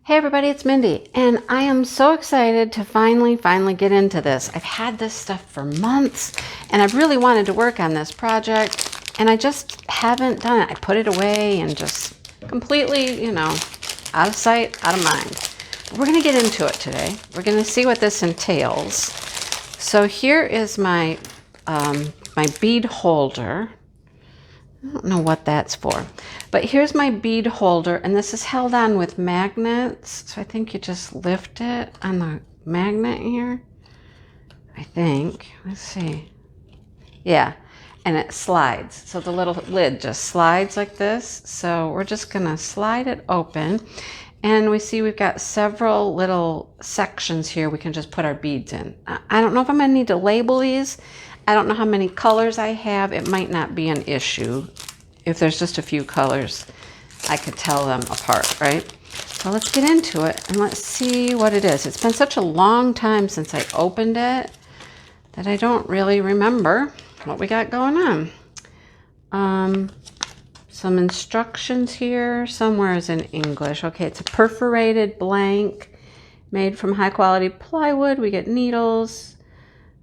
Hey everybody, it's Mindy, and I am so excited to finally get into this. I've had this stuff for months, and I've really wanted to work on this project, and I just haven't done it. I put it away and just completely, out of sight, out of mind. But we're going to get into it today. We're going to see what this entails. So here is my bead holder. I don't know what that's for, but here's my bead holder, and this is held on with magnets. So I think you just lift it on the magnet here. I think. Let's see. Yeah, and it slides. So the little lid just slides like this. So we're just gonna slide it open, and we see we've got several little sections here we can just put our beads in. I don't know if I'm gonna need to label these. I don't know how many colors I have. It might not be an issue. If there's just a few colors, I could tell them apart, right? So let's get into it and let's see what it is. It's been such a long time since I opened it that I don't really remember what we got going on. Some instructions here. Somewhere is in English. Okay, it's a perforated blank made from high quality plywood. We get needles.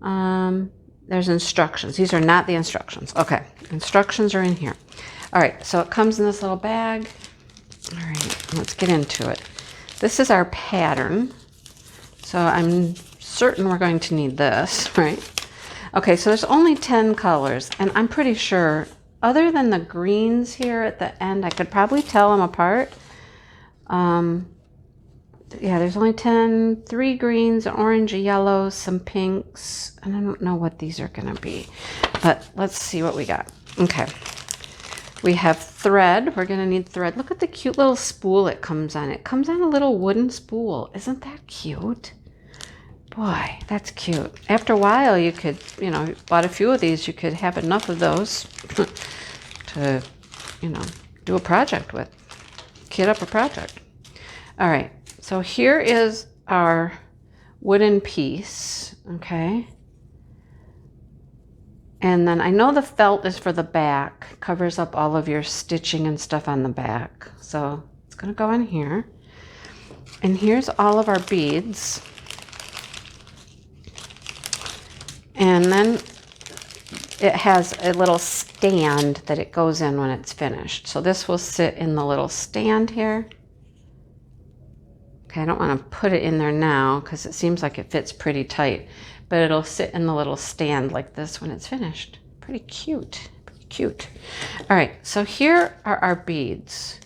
There's instructions. These are not the instructions. Okay, instructions are in here. All right, so it comes in this little bag. All right, let's get into it. This is our pattern. So I'm certain we're going to need this, right? Okay, so there's only 10 colors, and I'm pretty sure, other than the greens here at the end, I could probably tell them apart. Yeah, there's only 10, 3 greens, an orange, a yellow, some pinks, and I don't know what these are gonna be, but let's see what we got. Okay, we have thread. We're gonna need thread. Look at the cute little spool it comes on. It comes on a little wooden spool. Isn't that cute? Boy, that's cute. After a while, you could, bought a few of these, you could have enough of those to, do a project with, kit up a project. All right. So here is our wooden piece, okay? And then I know the felt is for the back, covers up all of your stitching and stuff on the back. So it's gonna go in here. And here's all of our beads. And then it has a little stand that it goes in when it's finished. So this will sit in the little stand here. Okay, I don't want to put it in there now because it seems like it fits pretty tight, but it'll sit in the little stand like this when it's finished. Pretty cute, pretty cute. All right, so here are our beads,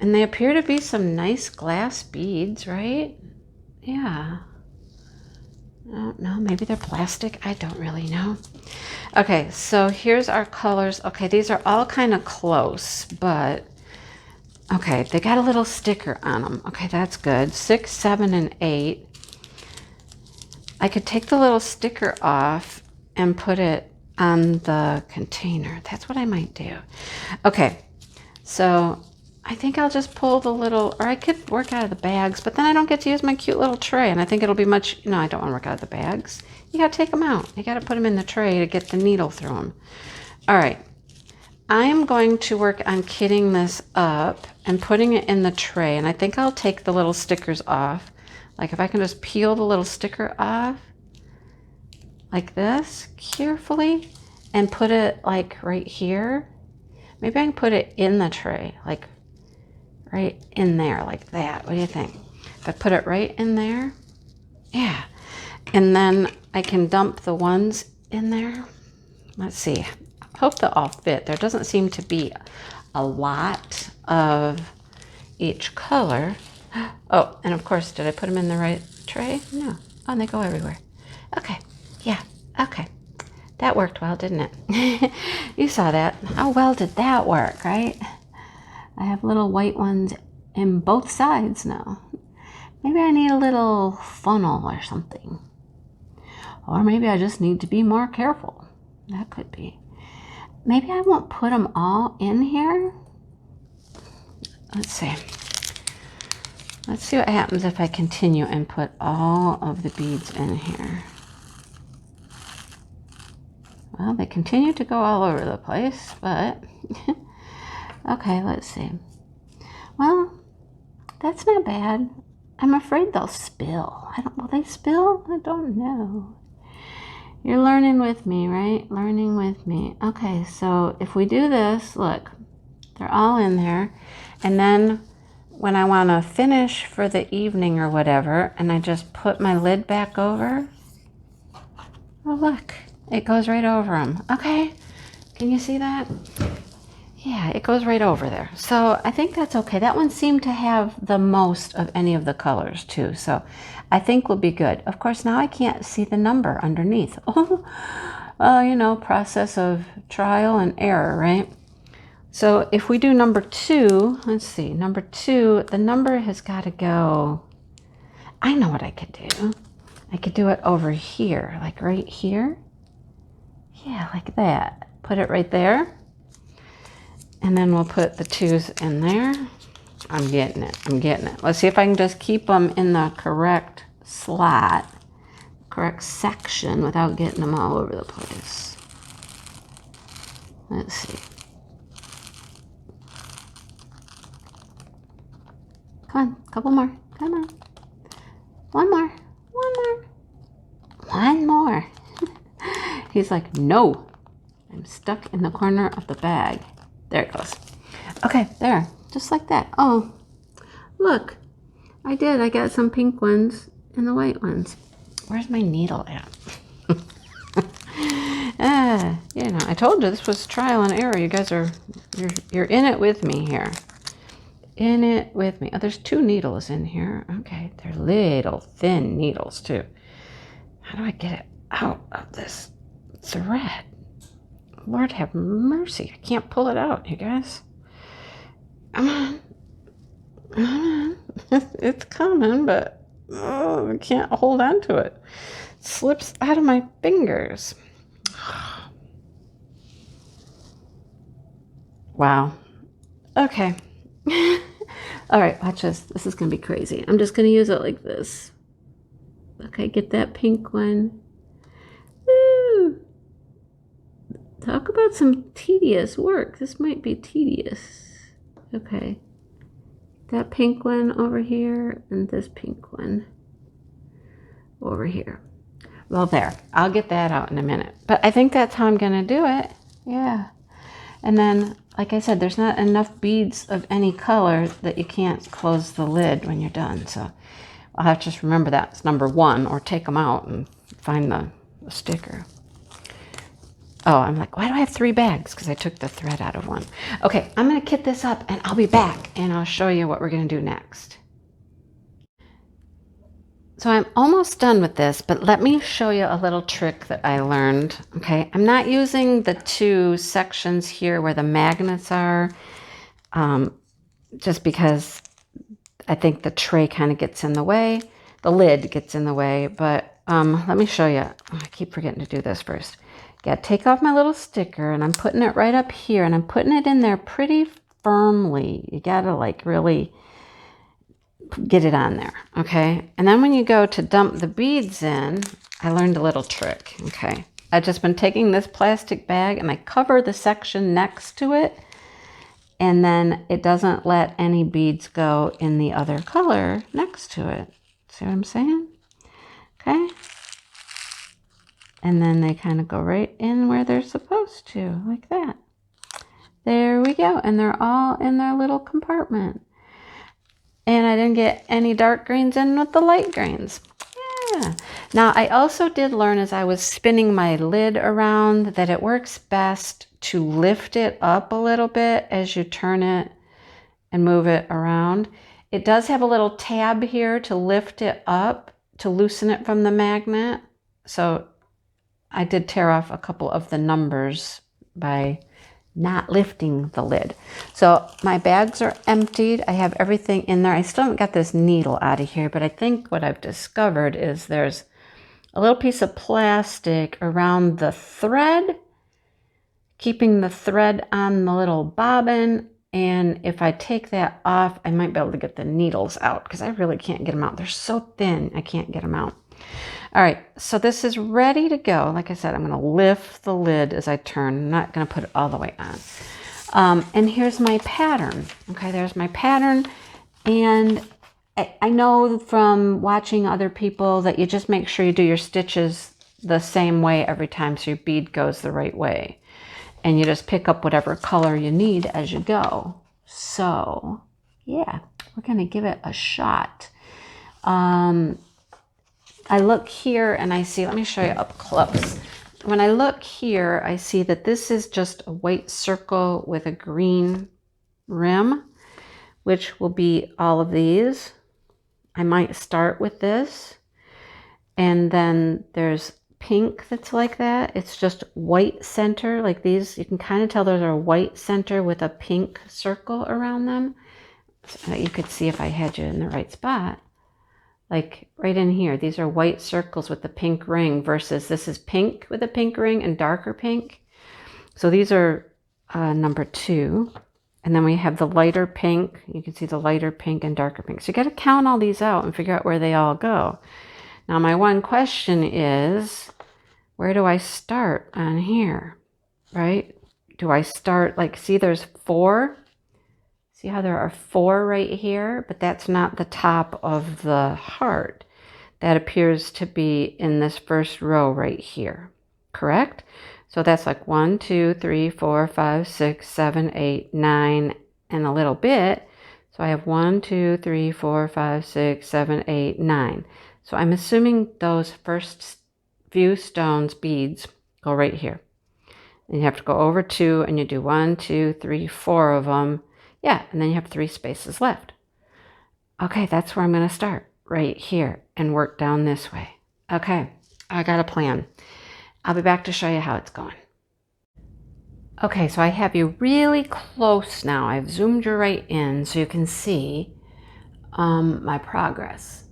and they appear to be some nice glass beads, right? Yeah. I don't know, maybe they're plastic. I don't really know. Okay, so here's our colors. Okay, these are all kind of close, but okay, they got a little sticker on them. Okay, that's good. 6, 7, and 8. I could take the little sticker off and put it on the container. That's what I might do. Okay, so I think I'll just pull the little, or I could work out of the bags, but then I don't get to use my cute little tray, and I think it'll be much, no, I don't want to work out of the bags. You got to take them out. You got to put them in the tray to get the needle through them. All right. I am going to work on kitting this up and putting it in the tray, and I think I'll take the little stickers off. Like if I can just peel the little sticker off like this carefully and put it like right here. Maybe I can put it in the tray, like right in there like that. What do you think? If I put it right in there, yeah. And then I can dump the ones in there. Let's see. Hope they'll all fit. There doesn't seem to be a lot of each color. Oh, and of course, did I put them in the right tray? No. Oh, and they go everywhere. Okay. Yeah. Okay. That worked well, didn't it? You saw that. How well did that work, right? I have little white ones in both sides now. Maybe I need a little funnel or something. Or maybe I just need to be more careful. That could be. Maybe I won't put them all in here. Let's see. Let's see what happens if I continue and put all of the beads in here. Well, they continue to go all over the place, but okay, let's see. Well, that's not bad. I'm afraid they'll spill. Will they spill? I don't know. You're learning with me, right? Learning with me. Okay, so if we do this, look, they're all in there. And then when I want to finish for the evening or whatever, and I just put my lid back over, oh, look, it goes right over them. Okay, can you see that? Yeah, it goes right over there. So I think that's okay. That one seemed to have the most of any of the colors too. So I think we'll be good. Of course, now I can't see the number underneath. Oh, you know, process of trial and error, right? So if we do number 2, let's see, number 2, the number has got to go. I know what I could do. I could do it over here, like right here. Yeah, like that. Put it right there. And then we'll put the 2s in there. I'm getting it. I'm getting it. Let's see if I can just keep them in the correct slot, correct section without getting them all over the place. Let's see. Come on, couple more. Come on. One more. One more. One more. He's like, no. I'm stuck in the corner of the bag. There it goes. Okay, there. Just like that. Oh, look. I did. I got some pink ones and the white ones. Where's my needle at? You know, I told you this was trial and error. You guys are, you're in it with me here. In it with me. Oh, there's 2 needles in here. Okay, they're little thin needles too. How do I get it out of this thread? Lord have mercy. I can't pull it out, you guys. Come on. Come on. It's coming, but oh, I can't hold on to it. It slips out of my fingers. Wow. Okay. All right, watch this. This is going to be crazy. I'm just going to use it like this. Okay, get that pink one. Woo! Talk about some tedious work. This might be tedious. Okay. That pink one over here and this pink one over here. Well, there. I'll get that out in a minute. But I think that's how I'm going to do it. Yeah. And then, like I said, there's not enough beads of any color that you can't close the lid when you're done. So I'll have to just remember that. It's number 1, or take them out and find the sticker. Oh, I'm like, why do I have 3 bags? Because I took the thread out of one. Okay, I'm going to kit this up and I'll be back and I'll show you what we're going to do next. So I'm almost done with this, but let me show you a little trick that I learned. Okay, I'm not using the 2 sections here where the magnets are, just because I think the tray kind of gets in the way. The lid gets in the way, but let me show you. I keep forgetting to do this first. Yeah, take off my little sticker and I'm putting it right up here and I'm putting it in there pretty firmly. You gotta like really get it on there, okay? And then when you go to dump the beads in, I learned a little trick, okay? I've just been taking this plastic bag and I cover the section next to it, and then it doesn't let any beads go in the other color next to it. See what I'm saying? Okay. And then they kind of go right in where they're supposed to, like that. There we go. And they're all in their little compartment. And I didn't get any dark greens in with the light greens. Yeah. Now, I also did learn as I was spinning my lid around that it works best to lift it up a little bit as you turn it and move it around. It does have a little tab here to lift it up, to loosen it from the magnet. So I did tear off a couple of the numbers by not lifting the lid. So my bags are emptied. I have everything in there. I still haven't got this needle out of here, but I think what I've discovered is there's a little piece of plastic around the thread, keeping the thread on the little bobbin. And if I take that off, I might be able to get the needles out because I really can't get them out. They're so thin, I can't get them out. All right, so this is ready to go. Like I said, I'm going to lift the lid as I turn. I'm not going to put it all the way on. And here's my pattern. Okay, there's my pattern. And I know from watching other people that you just make sure you do your stitches the same way every time so your bead goes the right way. And you just pick up whatever color you need as you go. So, yeah, we're going to give it a shot. I look here and I see, let me show you up close. When I look here, I see that this is just a white circle with a green rim, which will be all of these. I might start with this, and then there's pink that's like that. It's just white center, like these. You can kind of tell those are a white center with a pink circle around them. So you could see if I had you in the right spot. Like right in here, these are white circles with the pink ring versus this is pink with a pink ring and darker pink. So these are number 2. And then we have the lighter pink. You can see the lighter pink and darker pink. So you got to count all these out and figure out where they all go. Now my one question is, where do I start on here, right? Do I start, like, see there's 4? See how there are 4 right here? But that's not the top of the heart. That appears to be in this first row right here, correct? So that's like 1, 2, 3, 4, 5, 6, 7, 8, 9, and a little bit. So I have 1, 2, 3, 4, 5, 6, 7, 8, 9. So I'm assuming those first few stones, beads, go right here. And you have to go over 2 and you do 1, 2, 3, 4 of them. Yeah, and then you have 3 spaces left. Okay, that's where I'm going to start, right here, and work down this way. Okay, I got a plan. I'll be back to show you how it's going. Okay, so I have you really close now. I've zoomed you right in so you can see my progress.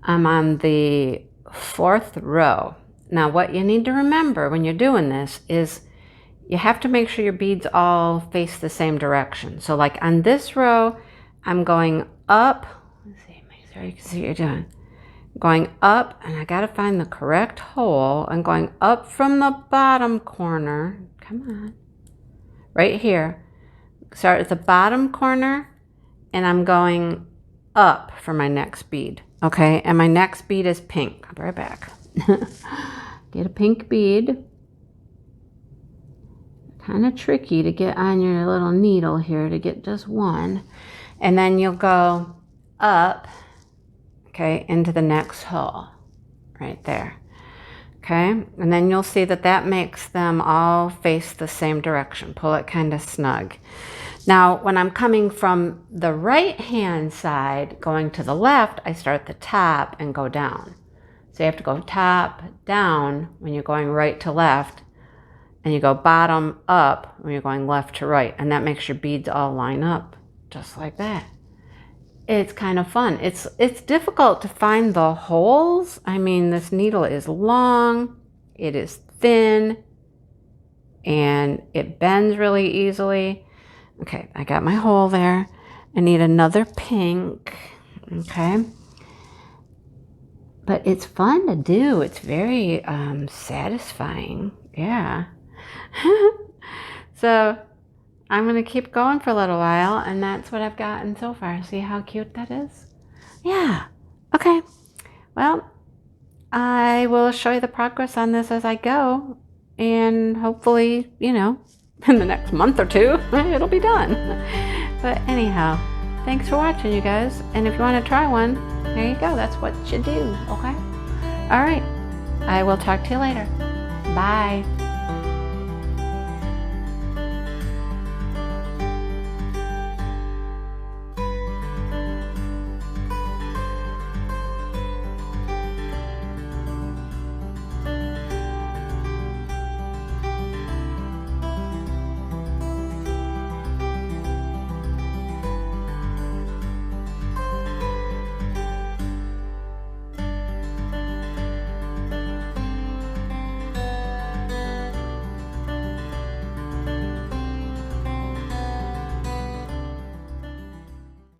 I'm on the 4th row. Now what you need to remember when you're doing this is you have to make sure your beads all face the same direction. So like on this row, I'm going up. Let's see, make sure you can see what you're doing. Going up, and I got to find the correct hole. I'm going up from the bottom corner. Come on. Right here. Start at the bottom corner, and I'm going up for my next bead. Okay, and my next bead is pink. I'll be right back. Get a pink bead. Kind of tricky to get on your little needle here to get just one. And then you'll go up, okay, into the next hole right there. Okay, and then you'll see that that makes them all face the same direction. Pull it kind of snug. Now, when I'm coming from the right hand side, going to the left, I start at the top and go down. So you have to go top, down when you're going right to left, and you go bottom up when you're going left to right, and that makes your beads all line up just like that. It's kind of fun. It's difficult to find the holes. I mean, this needle is long, it is thin, and it bends really easily. Okay, I got my hole there. I need another pink, okay? But it's fun to do. It's very satisfying, yeah. So I'm going to keep going for a little while, and that's what I've gotten so far. See how cute that is? Yeah. Okay. Well, I will show you the progress on this as I go, and hopefully, you know, in the next month or 2, it'll be done. But anyhow, thanks for watching, you guys. And if you want to try one, there you go. That's what you do, okay? All right. I will talk to you later. Bye.